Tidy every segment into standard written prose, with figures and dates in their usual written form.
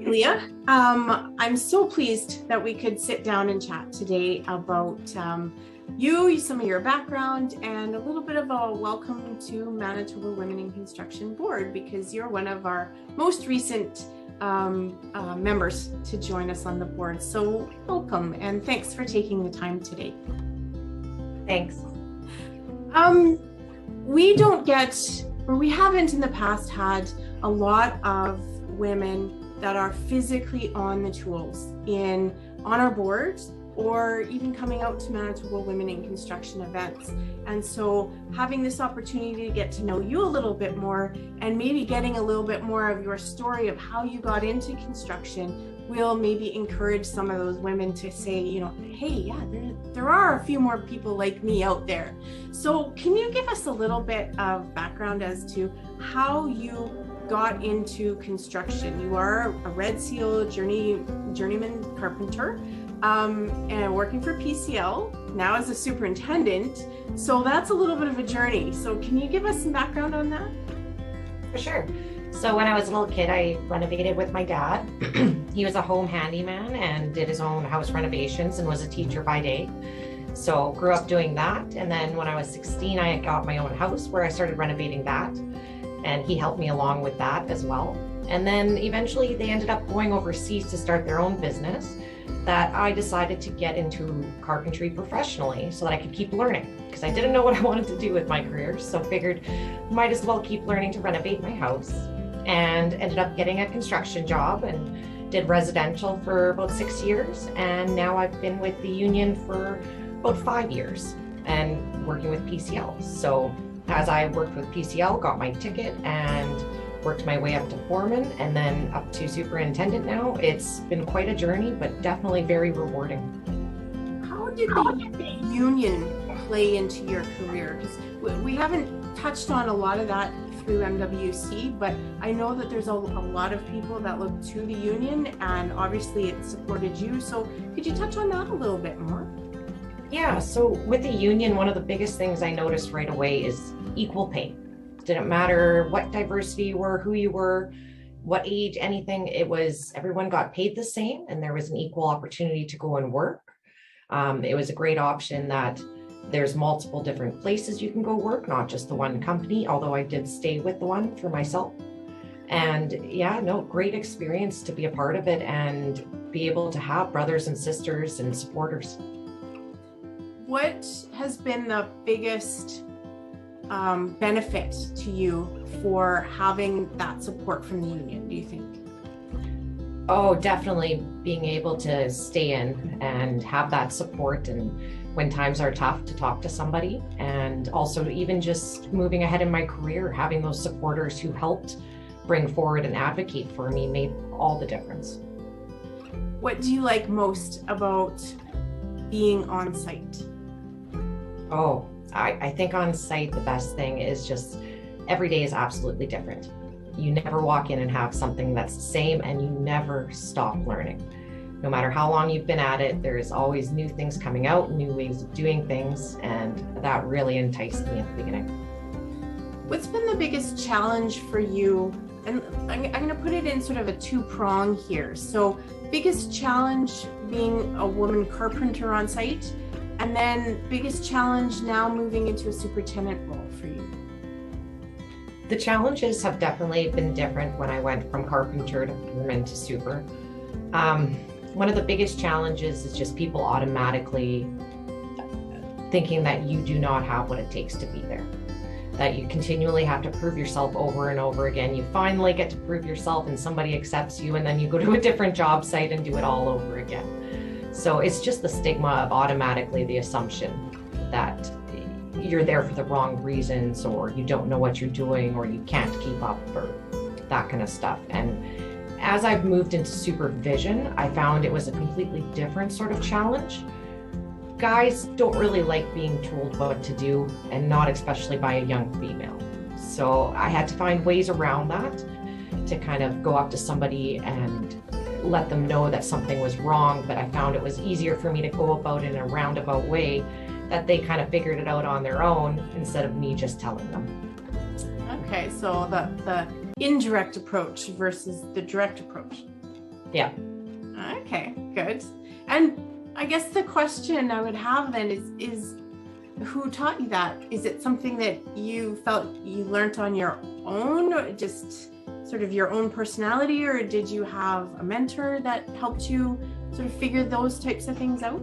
Leah, I'm so pleased that we could sit down and chat today about you, some of your background, and a little bit of a welcome to Manitoba Women in Construction Board, because you're one of our most recent members to join us on the board. So welcome, and thanks for taking the time today. Thanks. We don't get, or we haven't in the past had a lot of women that are physically on the tools on our boards, or even coming out to Manitoba Women in Construction events. And so having this opportunity to get to know you a little bit more, and maybe getting a little bit more of your story of how you got into construction, will maybe encourage some of those women to say, you know, hey, yeah, there are a few more people like me out there. So can you give us a little bit of background as to how you got into construction? You are a Red Seal journeyman carpenter, and working for PCL now as a superintendent. So that's a little bit of a journey. So can you give us some background on that? For sure. So when I was a little kid, I renovated with my dad. He was a home handyman and did his own house renovations and was a teacher by day. So grew up doing that. And then when I was 16, I got my own house where I started renovating that. And he helped me along with that as well. And then eventually they ended up going overseas to start their own business, that I decided to get into carpentry professionally so that I could keep learning, because I didn't know what I wanted to do with my career. So figured might as well keep learning to renovate my house, and ended up getting a construction job and did residential for about 6 years. And now I've been with the union for about 5 years and working with PCL. So as I worked with PCL, got my ticket and worked my way up to foreman and then up to superintendent now. It's been quite a journey, but definitely very rewarding. How did the union play into your career? Because we haven't touched on a lot of that through MWC, but I know that there's a lot of people that look to the union, and obviously it supported you. So could you touch on that a little bit more? Yeah, so with the union, one of the biggest things I noticed right away is equal pay. Didn't matter what diversity you were, who you were, what age, anything. It was, everyone got paid the same, and there was an equal opportunity to go and work. It was a great option that there's multiple different places you can go work, not just the one company, although I did stay with the one for myself. And yeah, no, great experience to be a part of it and be able to have brothers and sisters and supporters. What has been the biggest benefit to you for having that support from the union, do you think? Oh, definitely being able to stay in and have that support, and when times are tough, to talk to somebody, and also even just moving ahead in my career, having those supporters who helped bring forward and advocate for me made all the difference. What do you like most about being on site? Oh, I think on site, the best thing is just every day is absolutely different. You never walk in and have something that's the same, and you never stop learning. No matter how long you've been at it, there's always new things coming out, new ways of doing things, and that really enticed me at the beginning. What's been the biggest challenge for you? And I'm going to put it in sort of a two-prong here. So biggest challenge being a woman carpenter on site, and then biggest challenge now moving into a superintendent role for you. The challenges have definitely been different when I went from carpenter to foreman to super. One of the biggest challenges is just people automatically thinking that you do not have what it takes to be there, that you continually have to prove yourself over and over again. You finally get to prove yourself and somebody accepts you, and then you go to a different job site and do it all over again. So it's just the stigma of automatically the assumption that you're there for the wrong reasons, or you don't know what you're doing, or you can't keep up, or that kind of stuff. And as I've moved into supervision, I found it was a completely different sort of challenge. Guys don't really like being told what to do, and not especially by a young female. So I had to find ways around that to kind of go up to somebody and let them know that something was wrong, but I found it was easier for me to go about in a roundabout way, that they kind of figured it out on their own instead of me just telling them. Okay, so the indirect approach versus the direct approach. Yeah. Okay, good. And I guess the question I would have then is who taught you that? Is it something that you felt you learned on your own, or just sort of your own personality, or did you have a mentor that helped you sort of figure those types of things out?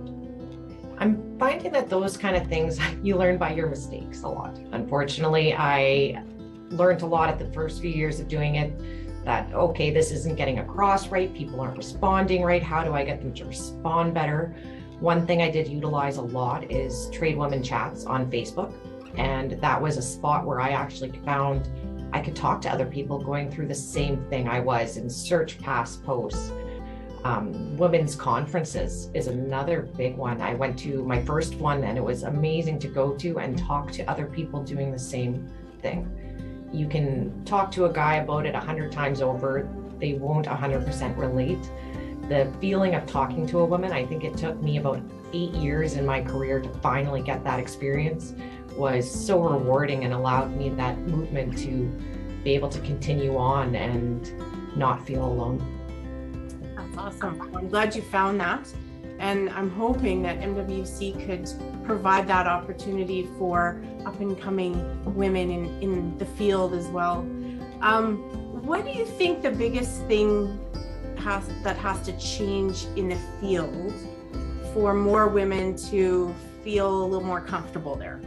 I'm finding that those kind of things you learn by your mistakes a lot. Unfortunately, I learned a lot at the first few years of doing it, that, okay, this isn't getting across right. People aren't responding right. How do I get them to respond better? One thing I did utilize a lot is tradeswomen chats on Facebook. And that was a spot where I actually found I could talk to other people going through the same thing I was, and search past posts. Women's conferences is another big one. I went to my first one and it was amazing to go to and talk to other people doing the same thing. You can talk to a guy about it 100 times over. They won't 100% relate. The feeling of talking to a woman, I think it took me about 8 years in my career to finally get that experience, was so rewarding and allowed me that movement to be able to continue on and not feel alone. That's awesome. I'm glad you found that. And I'm hoping that MWC could provide that opportunity for up and coming women in the field as well. What do you think the biggest thing that has to change in the field for more women to feel a little more comfortable there?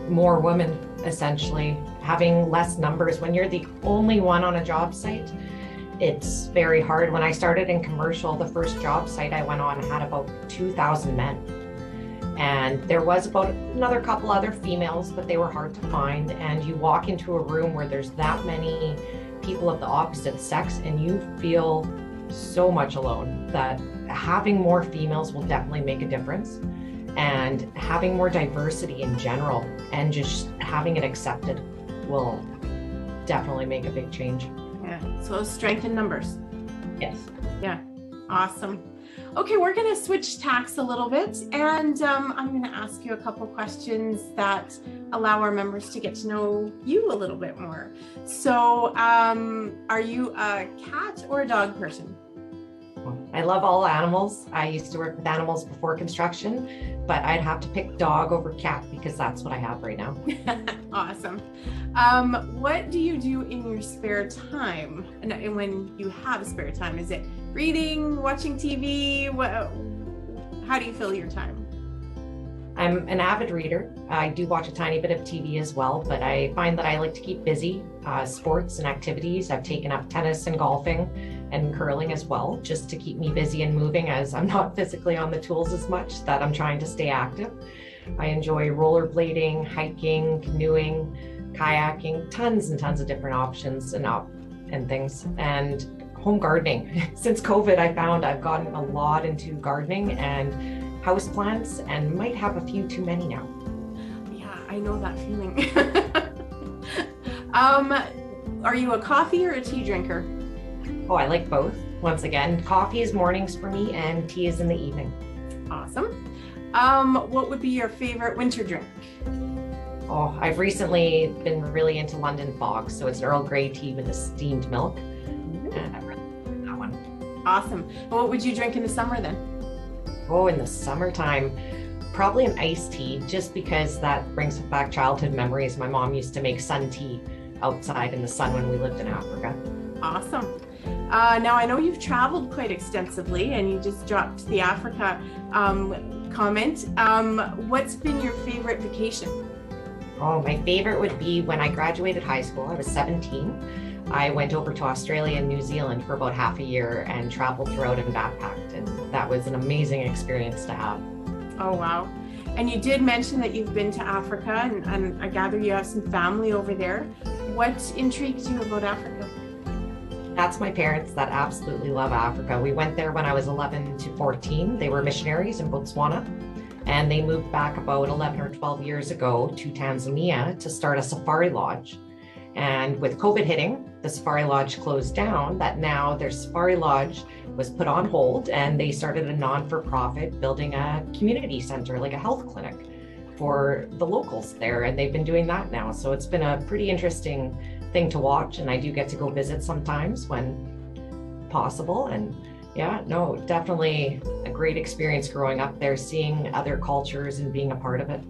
More women, essentially, having less numbers. When you're the only one on a job site, it's very hard. When I started in commercial, the first job site I went on had about 2,000 men. And there was about another couple other females, but they were hard to find. And you walk into a room where there's that many people of the opposite sex and you feel so much alone, that having more females will definitely make a difference. And having more diversity in general and just having it accepted will definitely make a big change. Yeah, so strength in numbers. Yes. Yeah, awesome. Okay, we're going to switch tacks a little bit, and I'm going to ask you a couple questions that allow our members to get to know you a little bit more. So, are you a cat or a dog person? I love all animals. I used to work with animals before construction, but I'd have to pick dog over cat because that's what I have right now. Awesome. What do you do in your spare time? And when you have spare time, is it reading, watching TV? How do you fill your time? I'm an avid reader. I do watch a tiny bit of TV as well, but I find that I like to keep busy. Sports and activities. I've taken up tennis and golfing and curling as well, just to keep me busy and moving, as I'm not physically on the tools as much, that I'm trying to stay active. I enjoy rollerblading, hiking, canoeing, kayaking, tons and tons of different options and things. And home gardening. Since COVID, I found I've gotten a lot into gardening and houseplants, and might have a few too many now. Yeah, I know that feeling. Are you a coffee or a tea drinker? Oh, I like both. Once again, coffee is mornings for me and tea is in the evening. Awesome. What would be your favorite winter drink? Oh, I've recently been really into London Fog, so it's an Earl Grey tea with a steamed milk. And I really like that one. Awesome. And what would you drink in the summer then? Oh, in the summertime, probably an iced tea, just because that brings back childhood memories. My mom used to make sun tea outside in the sun when we lived in Africa. Awesome. Now I know you've traveled quite extensively, and you just dropped the Africa comment. What's been your favorite vacation? Oh, my favorite would be when I graduated high school. I was 17. I went over to Australia and New Zealand for about half a year and traveled throughout and backpacked, and that was an amazing experience to have. Oh, wow. And you did mention that you've been to Africa, and I gather you have some family over there. What intrigues you about Africa? That's my parents that absolutely love Africa. We went there when I was 11 to 14. They were missionaries in Botswana, and they moved back about 11 or 12 years ago to Tanzania to start a safari lodge. And with COVID hitting, the Safari Lodge closed down, that now their Safari Lodge was put on hold and they started a non-for-profit building a community center, like a health clinic for the locals there. And they've been doing that now. So it's been a pretty interesting thing to watch. And I do get to go visit sometimes when possible. And yeah, no, definitely a great experience growing up there, seeing other cultures and being a part of it.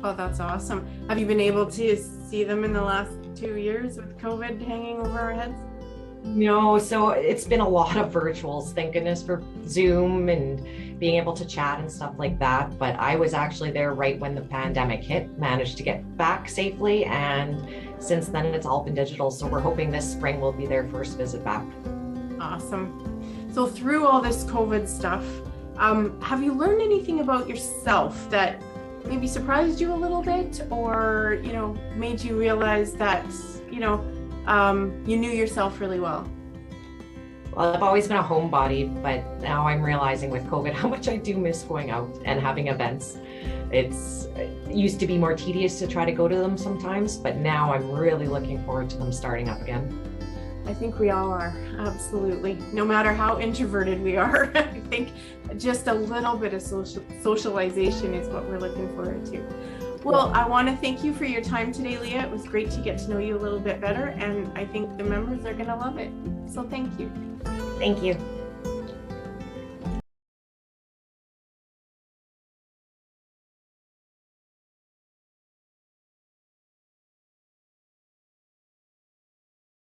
Oh, that's awesome. Have you been able to see them in the last 2 years with COVID hanging over our heads? No, so it's been a lot of virtuals, thank goodness for Zoom and being able to chat and stuff like that. But I was actually there right when the pandemic hit, managed to get back safely. And since then, it's all been digital. So we're hoping this spring will be their first visit back. Awesome. So through all this COVID stuff, have you learned anything about yourself that maybe surprised you a little bit, or, you know, made you realize that, you know, you knew yourself really well? Well, I've always been a homebody, but now I'm realizing with COVID how much I do miss going out and having events. It used to be more tedious to try to go to them sometimes, but now I'm really looking forward to them starting up again. I think we all are, absolutely. No matter how introverted we are, I think just a little bit of socialization is what we're looking forward to. Well, I want to thank you for your time today, Leah. It was great to get to know you a little bit better, and I think the members are going to love it. So thank you. Thank you.